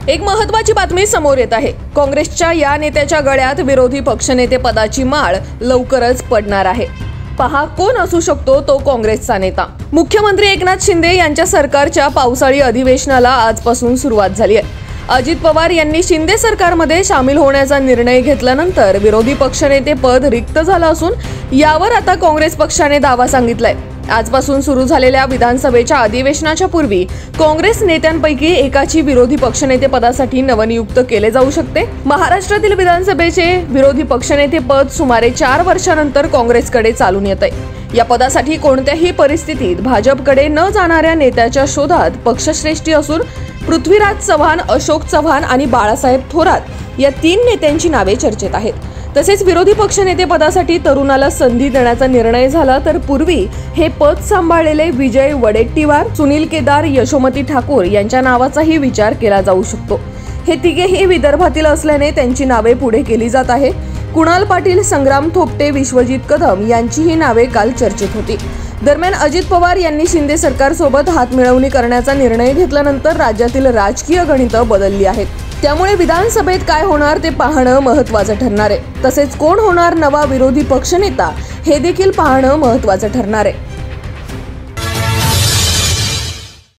एक महत्त्वाची बातमी समोर येत आहे। काँग्रेसच्या या नेत्याच्या गळ्यात विरोधी पक्षनेते पदाची माळ लवकरच पडणार आहे। पहा कोण असू शकतो तो काँग्रेसचा नेता। मुख्यमंत्री एकनाथ शिंदे यांच्या सरकारच्या पावसाळी अधिवेशनाला आजपासून सुरुवात झाली आहे। अजित पवार यांनी शिंदे सरकारमध्ये सामील होण्याचा निर्णय घेतल्यानंतर विरोधी पक्षनेते पद रिक्त झालं असून यावर आता काँग्रेस पक्षाने दावा सांगितलाय। आजपासून सुरू झालेल्या विधानसभेच्या अधिवेशनाच्या पूर्वी काँग्रेस नेत्यांपैकी एकाची विरोधी पक्षनेते पदासाठी नवनियुक्त केले जाऊ शकते। महाराष्ट्रातील विधानसभेचे विरोधी पक्षनेते पद सुमारे 4 वर्षांनंतर काँग्रेसकडे चालून येत आहे। या पदासाठी कोणत्याही परिस्थितीत भाजपकडे न जाणाऱ्या नेत्याच्या शोधात पक्षश्रेष्ठी असून पृथ्वीराज चव्हाण, अशोक चव्हाण आणि बाळासाहेब थोरात या 3 नेत्यांची नावे चर्चेत आहेत। तसेच विरोधी पक्षनेते पदासाठी तरुणाला संधी देण्याचा निर्णय झाला तर पूर्वी हे पद सांभाळलेले विजय वडेट्टीवार, सुनील केदार, यशोमती ठाकूर यांच्या नावाचाही विचार केला जाऊ शकतो। हे तिघेही विदर्भातील असल्याने त्यांची नावे पुढे केली जात आहे। कुणाल पाटील, संग्राम थोपटे, विश्वजित कदम यांचीही नावे काल चर्चेत होती। दरम्यान अजित पवार यांनी शिंदे सरकारसोबत हातमिळवणी करण्याचा निर्णय घेतल्यानंतर राज्यातील राजकीय गणितं बदलली आहेत। त्यामुळे विधानसभेत काय होणार ते पाहणं महत्त्वाचं ठरणार आहे। तसेच कोण होणार नवा विरोधी पक्षनेता हे देखील पाहणं महत्त्वाचं ठरणार आहे।